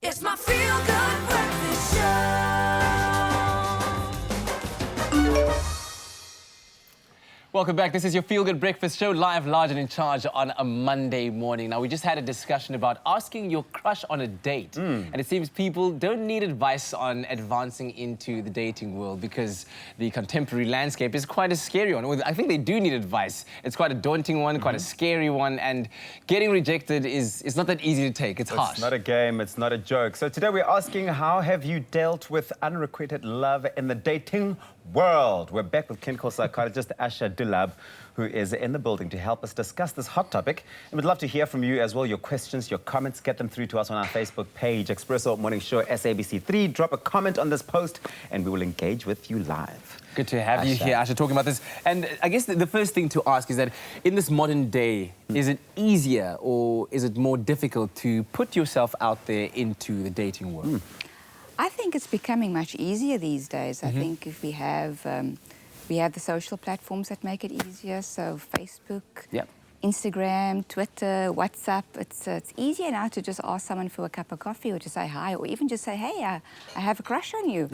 It's my feel-good breakfast show. Welcome back. This is your Feel Good Breakfast Show, live, large and in charge on a Monday morning. Now, we just had a discussion about asking your crush on a date. And it seems people don't need advice on advancing into the dating world because the contemporary landscape is quite a scary one. I think they do need advice. It's quite a daunting one, quite a scary one, and getting rejected is not that easy to take. It's harsh. It's not a game, it's not a joke. So today we're asking, how have you dealt with unrequited love in the dating world? We're back with clinical psychologist Asha Dullabh, who is in the building to help us discuss this hot topic. And we'd love to hear from you as well, your questions, your comments. Get them through to us on our Facebook page, Expresso Morning Show SABC3. Drop a comment on this post and we will engage with you live. Good to have you here, Asha, talking about this. And I guess the first thing to ask is that in this modern day, is it easier or is it more difficult to put yourself out there into the dating world? I think it's becoming much easier these days. I think if we have the social platforms that make it easier, so Facebook, Instagram, Twitter, WhatsApp. It's easier now to just ask someone for a cup of coffee or to say hi, or even just say, hey, I have a crush on you.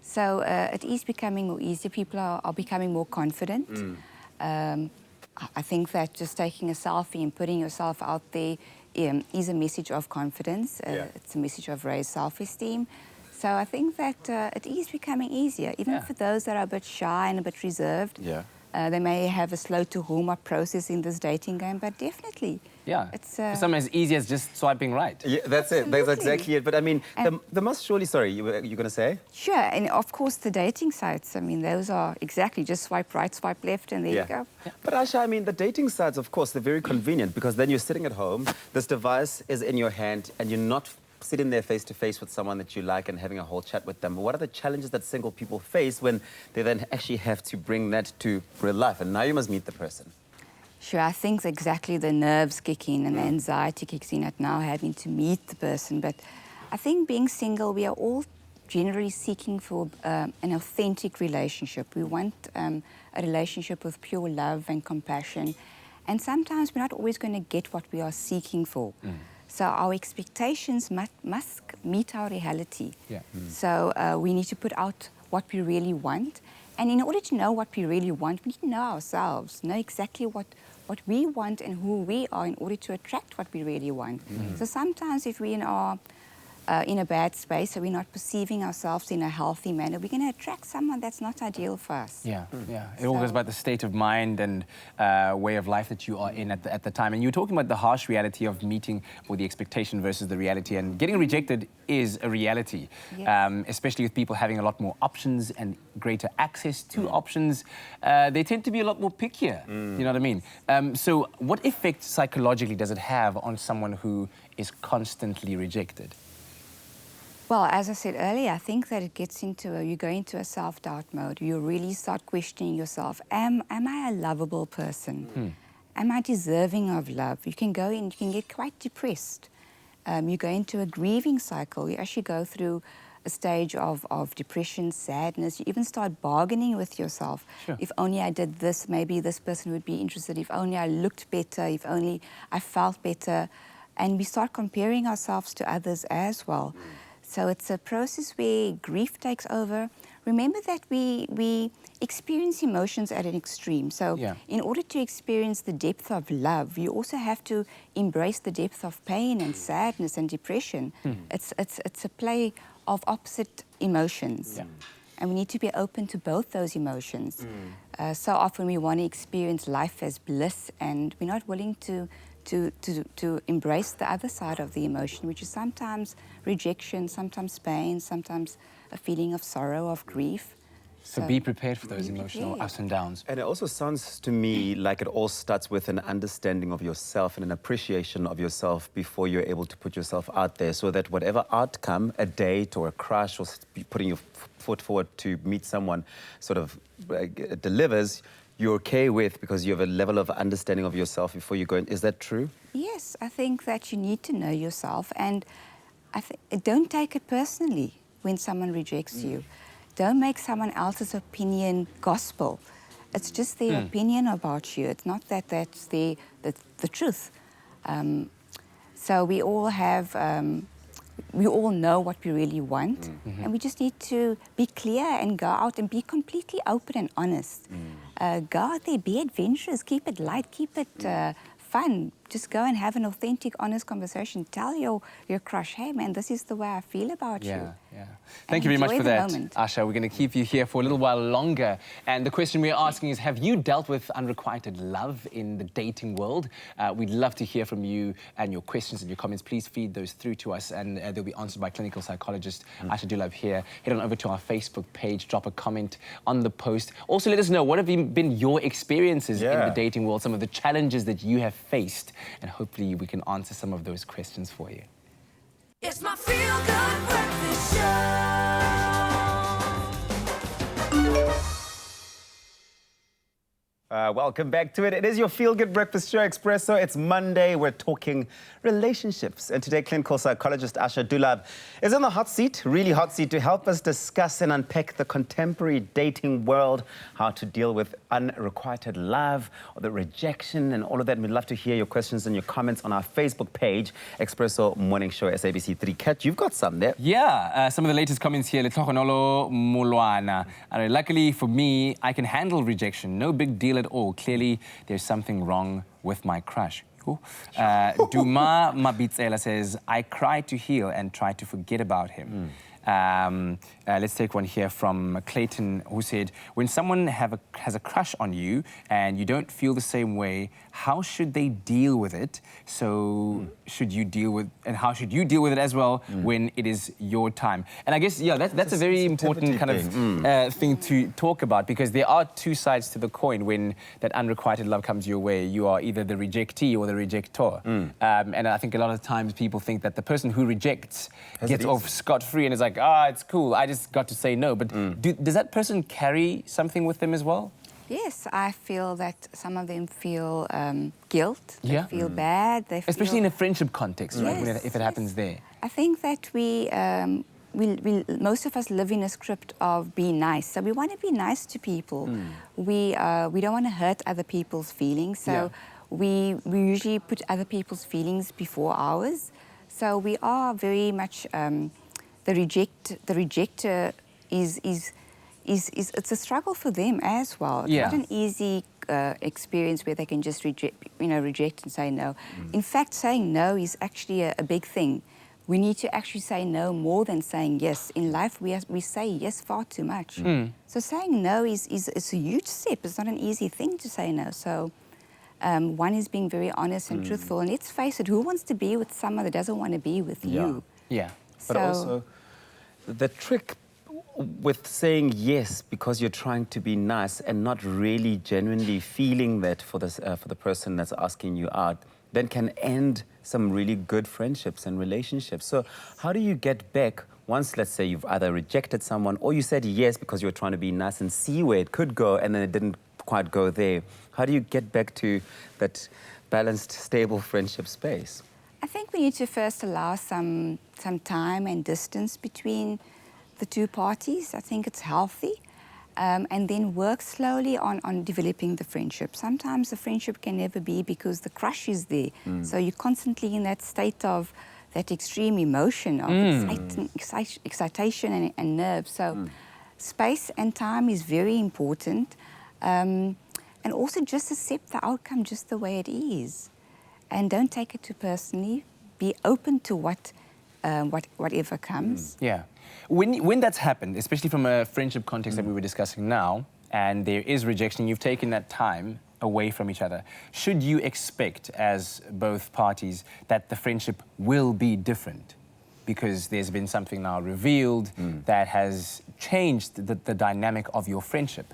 So it is becoming more easier. People are becoming more confident. I think that just taking a selfie and putting yourself out there is a message of confidence. It's a message of raised self-esteem. So I think that it is becoming easier, even for those that are a bit shy and a bit reserved. They may have a slow to warm up process in this dating game, but definitely. It's for some as easy as just swiping right. Yeah, that's it. That's exactly it. But I mean, the most surely, sorry, you're going to say? Sure, and of course the dating sites, I mean, those are exactly just swipe right, swipe left, and there you go. But Asha, I mean, the dating sites, of course, they're very convenient because then you're sitting at home, this device is in your hand, and you're not sitting there face-to-face with someone that you like and having a whole chat with them. What are the challenges that single people face when they then actually have to bring that to real life? And now you must meet the person. Sure, I think exactly the nerves kick in and the anxiety kicks in at now having to meet the person. But I think being single, we are all generally seeking for an authentic relationship. We want a relationship with pure love and compassion. And sometimes we're not always going to get what we are seeking for. So our expectations must meet our reality. So we need to put out what we really want. And in order to know what we really want, we need to know ourselves, know exactly what we want and who we are in order to attract what we really want. So sometimes if we are in a bad space, so we're not perceiving ourselves in a healthy manner, we're going to attract someone that's not ideal for us. It all goes about the state of mind and way of life that you are in at the time. And you were talking about the harsh reality of meeting or the expectation versus the reality. And getting rejected is a reality, especially with people having a lot more options and greater access to options. They tend to be a lot more pickier, you know what I mean? So what effect psychologically does it have on someone who is constantly rejected? Well, as I said earlier, I think that it gets into you go into a self-doubt mode. You really start questioning yourself. Am I a lovable person? Am I deserving of love? You can go in, you can get quite depressed. You go into a grieving cycle. You actually go through a stage of depression, sadness. You even start bargaining with yourself. If only I did this, maybe this person would be interested. If only I looked better, if only I felt better. And we start comparing ourselves to others as well. So it's a process where grief takes over. Remember that we experience emotions at an extreme. So in order to experience the depth of love, you also have to embrace the depth of pain and sadness and depression. It's a play of opposite emotions. And we need to be open to both those emotions. So often we want to experience life as bliss, and we're not willing to embrace the other side of the emotion, which is sometimes rejection, sometimes pain, sometimes a feeling of sorrow, of grief. So be prepared for those emotional ups and downs. And it also sounds to me like it all starts with an understanding of yourself and an appreciation of yourself before you're able to put yourself out there, so that whatever outcome, a date or a crush or putting your foot forward to meet someone sort of delivers, you're okay with, because you have a level of understanding of yourself before you go in. Is that true? Yes, I think that you need to know yourself, and don't take it personally when someone rejects you. Don't make someone else's opinion gospel. It's just their opinion about you. It's not that that's the truth. So we all have we all know what we really want, and we just need to be clear and go out and be completely open and honest. Go out there, be adventurous, keep it light, keep it fun. Just go and have an authentic, honest conversation. Tell your crush, hey man, this is the way I feel about you. Yeah. Thank you very much enjoy for the that, moment. Asha. We're going to keep you here for a little while longer. And the question we're asking is, have you dealt with unrequited love in the dating world? We'd love to hear from you and your questions and your comments. Please feed those through to us, and they'll be answered by clinical psychologist Asha Dullabh here. Head on over to our Facebook page, drop a comment on the post. Also, let us know, what have been your experiences in the dating world, some of the challenges that you have faced, and hopefully we can answer some of those questions for you. It's my feel-good breakfast show. Welcome back to it. It is your feel-good breakfast show, Expresso. It's Monday. We're talking relationships. And today, clinical psychologist Asha Dullabh is in the hot seat, really hot seat, to help us discuss and unpack the contemporary dating world, how to deal with unrequited love, or the rejection, and all of that. We'd love to hear your questions and your comments on our Facebook page, Expresso Morning Show, SABC3. Kat, you've got some there. Yeah, some of the latest comments here. Letokonolo Mulwana. Luckily for me, I can handle rejection. No big deal at all. Clearly, there's something wrong with my crush. Duma Mabitsela says, I cry to heal and try to forget about him. Let's take one here from Clayton, who said, when someone has a crush on you and you don't feel the same way, how should they deal with it? So should you deal with, and how should you deal with it as well when it is your time? And I guess, that's a very important kind of thing to talk about, because there are two sides to the coin. When that unrequited love comes your way, you are either the rejectee or the rejector. And I think a lot of times people think that the person who rejects gets off scot-free and is like, it's cool, I just got to say no. But does that person carry something with them as well? Yes, I feel that some of them feel guilt, they Yeah. feel bad. They Especially feel, in a friendship context, right? Yes, If it happens there. I think that we most of us live in a script of be nice. So we want to be nice to people. We don't want to hurt other people's feelings. So we usually put other people's feelings before ours. So we are very much the rejector is it's a struggle for them as well. It's not an easy experience where they can just reject and say no. In fact, saying no is actually a big thing. We need to actually say no more than saying yes. In life, we say yes far too much. So saying no is a huge step. It's not an easy thing to say no. So one is being very honest and truthful. And let's face it, who wants to be with someone that doesn't want to be with you? Yeah. But also, the trick with saying yes because you're trying to be nice and not really genuinely feeling that for the person that's asking you out, then can end some really good friendships and relationships. So how do you get back once, let's say, you've either rejected someone or you said yes because you were trying to be nice and see where it could go and then it didn't quite go there? How do you get back to that balanced, stable friendship space? I think we need to first allow some time and distance between the two parties. I think it's healthy. And then work slowly on developing the friendship. Sometimes the friendship can never be because the crush is there. So you're constantly in that state of that extreme emotion of excitation and nerve. So space and time is very important. And also just accept the outcome just the way it is. And don't take it too personally. Be open to whatever comes. Yeah. When that's happened, especially from a friendship context that we were discussing now, and there is rejection, you've taken that time away from each other, should you expect as both parties that the friendship will be different? Because there's been something now revealed that has changed the dynamic of your friendship.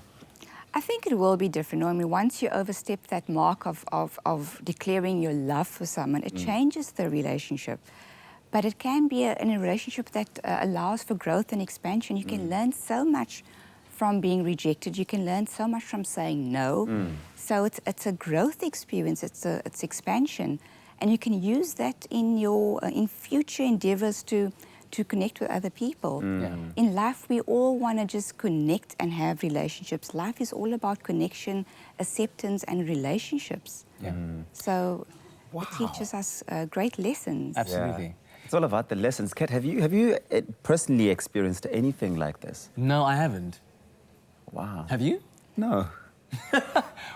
I think it will be different. I mean, once you overstep that mark of declaring your love for someone, it changes the relationship. But it can be in a relationship that allows for growth and expansion. You can learn so much from being rejected. You can learn so much from saying no. So it's a growth experience. It's expansion, and you can use that in your in future endeavors to connect with other people. In life, we all want to just connect and have relationships. Life is all about connection, acceptance, and relationships. So it teaches us great lessons. Absolutely. It's all about the lessons. Kat, have you personally experienced anything like this? No, I haven't. Wow. Have you? No.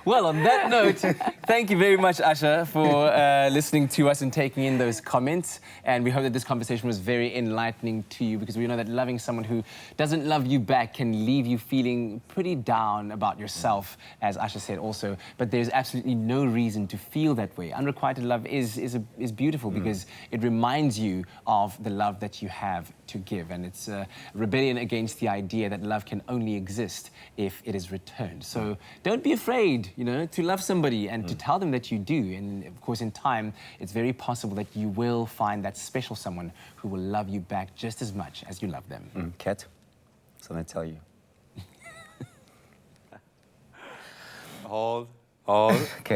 Well, on that note, thank you very much, Asha, for listening to us and taking in those comments. And we hope that this conversation was very enlightening to you, because we know that loving someone who doesn't love you back can leave you feeling pretty down about yourself, as Asha said also. But there's absolutely no reason to feel that way. Unrequited love is beautiful because it reminds you of the love that you have to give. And it's a rebellion against the idea that love can only exist if it is returned. So don't be afraid, you know, to love somebody and to tell them that you do. And of course, in time, it's very possible that you will find that special someone who will love you back just as much as you love them. Kat, something to tell you. Hold. Okay.